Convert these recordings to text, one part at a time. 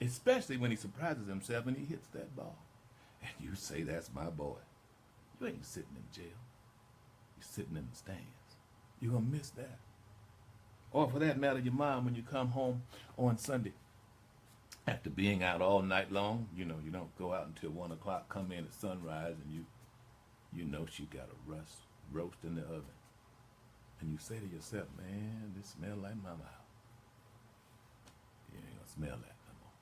especially when he surprises himself and he hits that ball. And you say, that's my boy. You ain't sitting in jail. You're sitting in the stands. You're going to miss that. Or for that matter, your mom, when you come home on Sunday, after being out all night long, you know, you don't go out until 1 o'clock, come in at sunrise, and you know she got a roast in the oven. And you say to yourself, man, this smell like mama house. You ain't gonna smell that no more.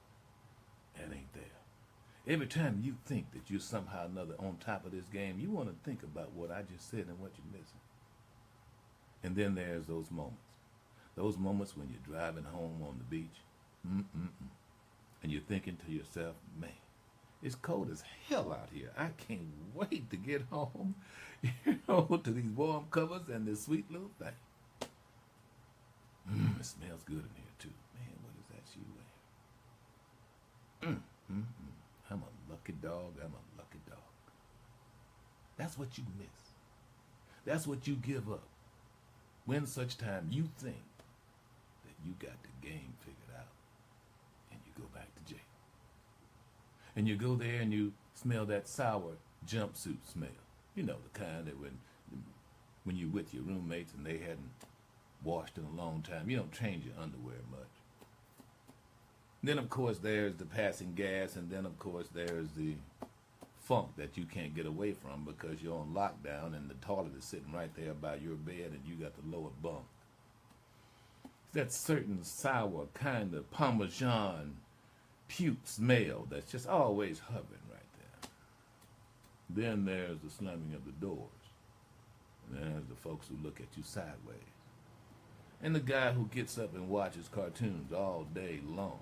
That ain't there. Every time you think that you're somehow or another on top of this game, you want to think about what I just said and what you're missing. And then there's those moments when you're driving home on the beach, and you're thinking to yourself, man, it's cold as hell out here. I can't wait to get home, to these warm covers and this sweet little thing. It smells good in here too. Man, what is that she wearing? I'm a lucky dog. I'm a lucky dog. That's what you miss. That's what you give up when such time you think that you got the game figured out and you go back to jail. And you go there and you smell that sour jumpsuit smell. You know, the kind that when you're with your roommates and they hadn't washed in a long time, you don't change your underwear much. Then, of course, there's the passing gas, and then, of course, there's the funk that you can't get away from because you're on lockdown and the toilet is sitting right there by your bed and you got the lower bunk. It's that certain sour kind of Parmesan puke smell that's just always hovering right there. Then there's the slamming of the doors. And there's the folks who look at you sideways. And the guy who gets up and watches cartoons all day long.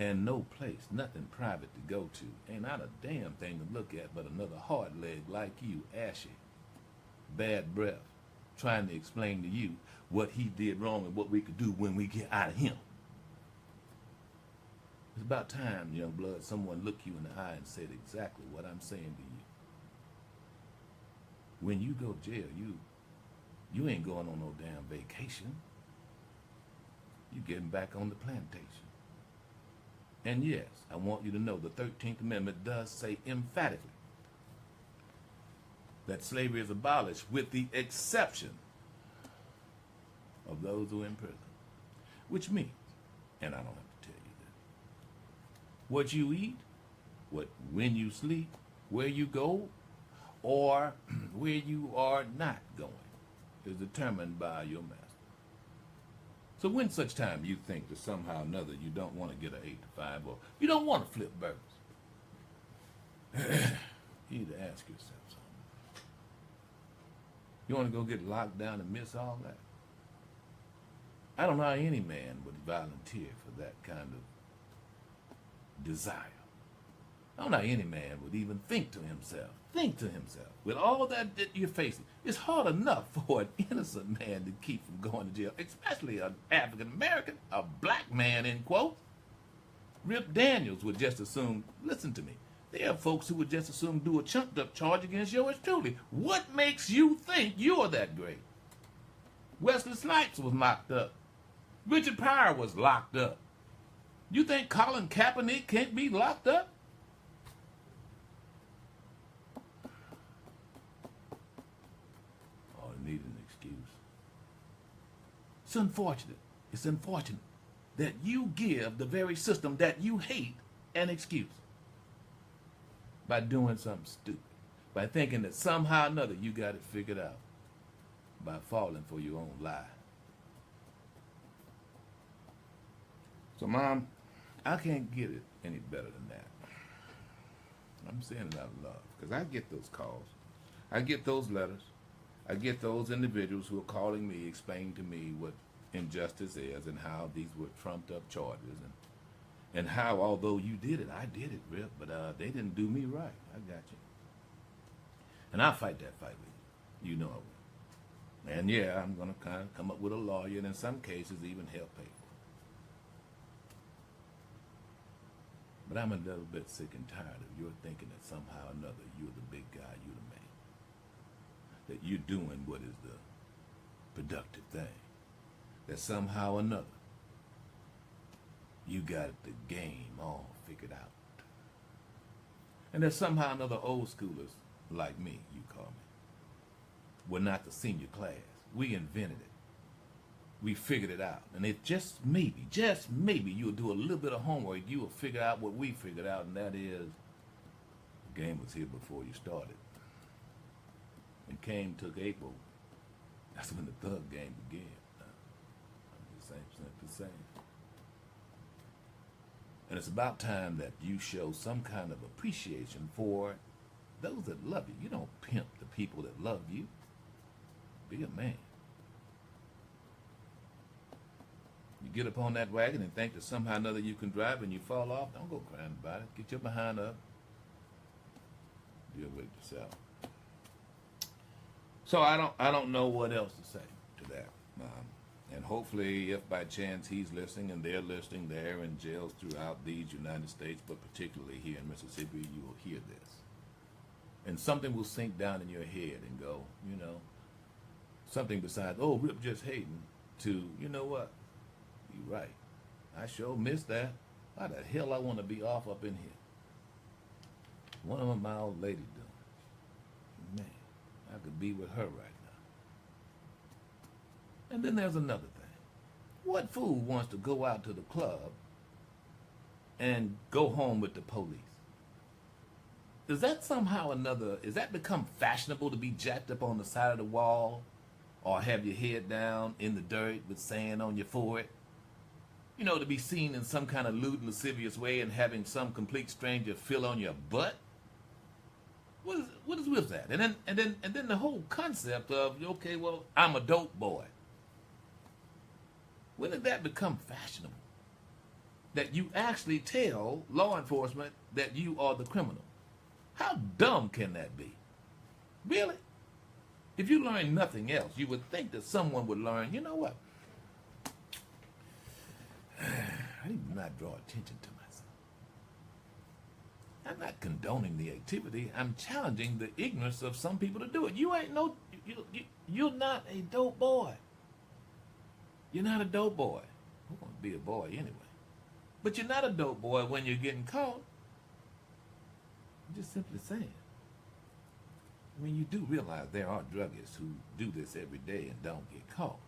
And no place, nothing private to go to. Ain't not a damn thing to look at but another hard leg like you, ashy, bad breath, trying to explain to you what he did wrong and what we could do when we get out of him. It's about time, young blood, someone looked you in the eye and said exactly what I'm saying to you. When you go to jail, you ain't going on no damn vacation. You getting back on the plantation. And yes, I want you to know the 13th Amendment does say emphatically that slavery is abolished with the exception of those who are in prison. Which means, and I don't have to tell you that, what you eat, when you sleep, where you go, or where you are not going is determined by your master. So when such time you think that somehow or another you don't want to get an 8 to 5 or you don't want to flip burgers, you need to ask yourself something. You want to go get locked down and miss all that? I don't know how any man would volunteer for that kind of desire. I don't know how any man would even think to himself, with all that you're facing. It's hard enough for an innocent man to keep from going to jail, especially an African American, a black man, in quotes. Rip Daniels would just assume, listen to me, there are folks who would just assume do a chunked up charge against yours truly. What makes you think you're that great? Wesley Snipes was locked up. Richard Pryor was locked up. You think Colin Kaepernick can't be locked up? Need an excuse. It's unfortunate that you give the very system that you hate an excuse by doing something stupid, by thinking that somehow or another you got it figured out, by falling for your own lie. So, Mom, I can't get it any better than that. I'm saying it out of love because I get those calls. I get those letters. I get those individuals who are calling me, explaining to me what injustice is and how these were trumped up charges and how, although you did it, I did it, Rip, but they didn't do me right. I got you. And I'll fight that fight with you. You know I will. And yeah, I'm going to kind of come up with a lawyer and in some cases even help pay for it. But I'm a little bit sick and tired of your thinking that somehow or another you're the big guy, you're the man. That you're doing what is the productive thing. That somehow or another you got the game all figured out. And there's somehow another old schoolers like me, you call me. We're not the senior class. We invented it. We figured it out. And if just maybe you'll do a little bit of homework, you will figure out what we figured out, and that is the game was here before you started. When Cain took Abel, that's when the thug game began. I'm just saying, simply saying. And it's about time that you show some kind of appreciation for those that love you. You don't pimp the people that love you. Be a man. You get up on that wagon and think that somehow or another you can drive and you fall off, don't go crying about it. Get your behind up. Deal with it yourself. So I don't know what else to say to that. And hopefully, if by chance he's listening and they're listening, they're in jails throughout these United States, but particularly here in Mississippi, you will hear this. And something will sink down in your head and go, you know, something besides, oh, Rip just hating, to, you know what? You're right. I sure missed that. Why the hell I want to be off up in here? What am my old lady doing? Man, I could be with her right now. And then there's another thing. What fool wants to go out to the club and go home with the police? Does that somehow or another, is that become fashionable to be jacked up on the side of the wall or have your head down in the dirt with sand on your forehead? You know, to be seen in some kind of lewd and lascivious way and having some complete stranger fill on your butt? What is with that? And then the whole concept of, okay, well, I'm a dope boy. When did that become fashionable? That you actually tell law enforcement that you are the criminal. How dumb can that be? Really? If you learn nothing else, you would think that someone would learn, you know what? I need to not draw attention to myself. I'm not condoning the activity. I'm challenging the ignorance of some people to do it. You ain't no, you're not a dope boy. You're not a dope boy. I want to be a boy anyway. But you're not a dope boy when you're getting caught. I'm just simply saying. I mean, you do realize there are druggists who do this every day and don't get caught.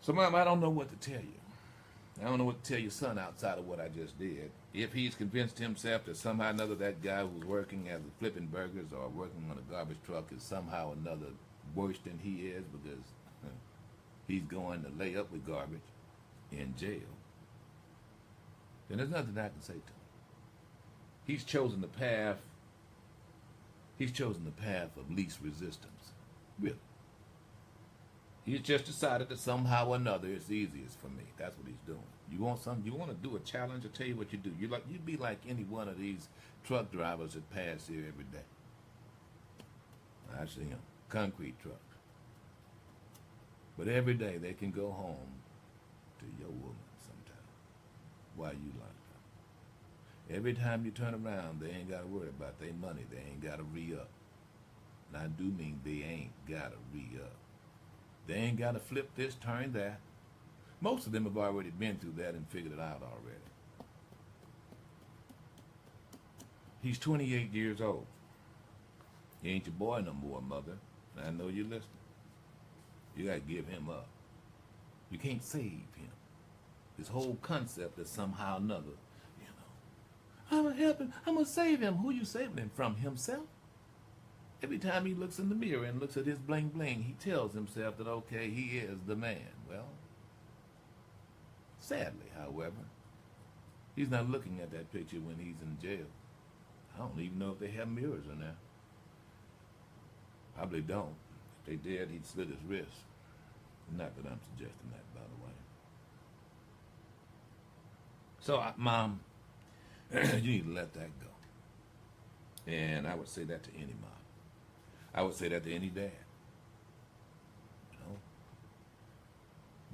So, Mom, I don't know what to tell you. I don't know what to tell your son outside of what I just did. If he's convinced himself that somehow or another that guy who's working as a flipping burgers or working on a garbage truck is somehow or another worse than he is because he's going to lay up with garbage in jail, then there's nothing I can say to him. He's chosen the path. He's chosen the path of least resistance. Really. He's just decided that somehow or another it's easiest for me. That's what he's doing. You want something? You want to do a challenge? I'll tell you what you do. You'd be like any one of these truck drivers that pass here every day. I see them, concrete trucks. But every day they can go home to your woman sometime while you locked up. Every time you turn around, they ain't got to worry about their money. They ain't got to re-up. And I do mean they ain't got to re-up. They ain't got to flip this, turn that. Most of them have already been through that and figured it out already. He's 28 years old. He ain't your boy no more, mother. And I know you're listening. You got to give him up. You can't save him. This whole concept that somehow or another, you know, I'm going to help him. I'm going to save him. Who you saving him from? Himself? Every time he looks in the mirror and looks at his bling bling, he tells himself that, okay, he is the man. Well, sadly, however, he's not looking at that picture when he's in jail. I don't even know if they have mirrors in there. Probably don't. If they did, he'd slit his wrist. Not that I'm suggesting that, by the way. So, Mom, you need to let that go. And I would say that to any mom. I would say that to any dad. You know?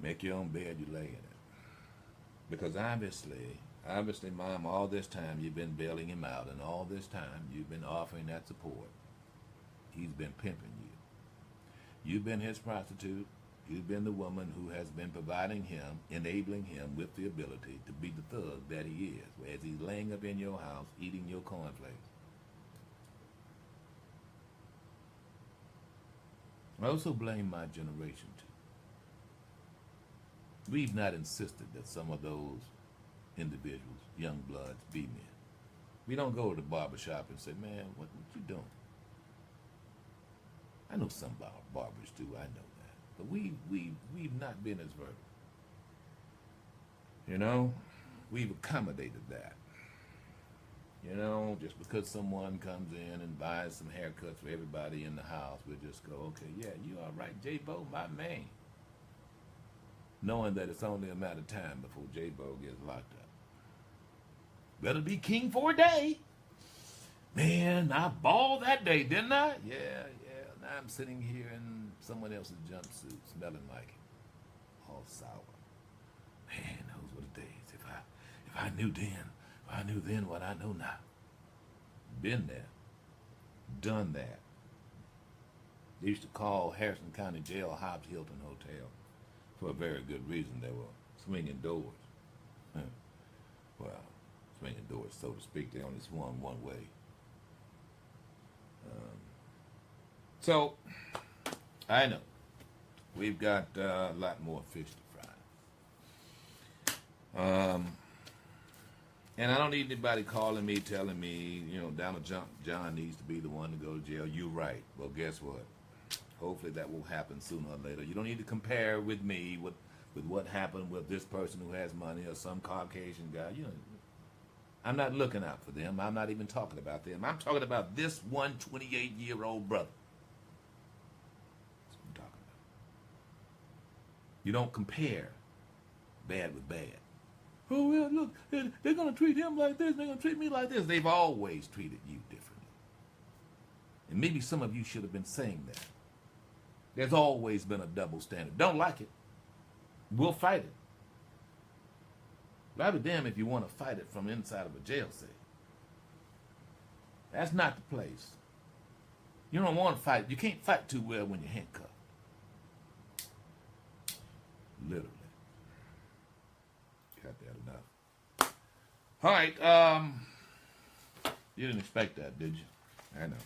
Make your own bed, you lay in it. Because obviously, Mom, all this time you've been bailing him out, and all this time you've been offering that support. He's been pimping you. You've been his prostitute. You've been the woman who has been providing him, enabling him with the ability to be the thug that he is, as he's laying up in your house eating your cornflakes. I also blame my generation too. We've not insisted that some of those individuals, young bloods, be men. We don't go to the barber shop and say, man, what you doing? I know some barbers do, I know that. But we've not been as verbal. You know, we've accommodated that. You know, just because someone comes in and buys some haircuts for everybody in the house, we'll just go, okay, yeah, you all right, J-Bo, my man. Knowing that it's only a matter of time before J-Bo gets locked up. Better be king for a day. Man, I balled that day, didn't I? Yeah. Now I'm sitting here in someone else's jumpsuit, smelling like it, all sour. Man, those were the days. If I knew then what I know now. Been there, done that. They used to call Harrison County Jail Hobbs Hilton Hotel for a very good reason. They were swinging doors. Well, swinging doors, so to speak. They only swung one way. So, I know we've got a lot more fish to fry. And I don't need anybody calling me, telling me, you know, Donald John needs to be the one to go to jail. You're right. Well, guess what? Hopefully that will happen sooner or later. You don't need to compare with me with what happened with this person who has money or some Caucasian guy. You know, I'm not looking out for them. I'm not even talking about them. I'm talking about this 28-year-old brother. That's what I'm talking about. You don't compare bad with bad. Oh, well, look, they're going to treat him like this. They're going to treat me like this. They've always treated you differently. And maybe some of you should have been saying that. There's always been a double standard. Don't like it. We'll fight it. I'll be damned if you want to fight it from inside of a jail cell. That's not the place. You don't want to fight. You can't fight too well when you're handcuffed. Literally. Got that enough. All right. You didn't expect that, did you? I know.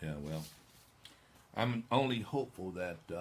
Yeah, well, I'm only hopeful that it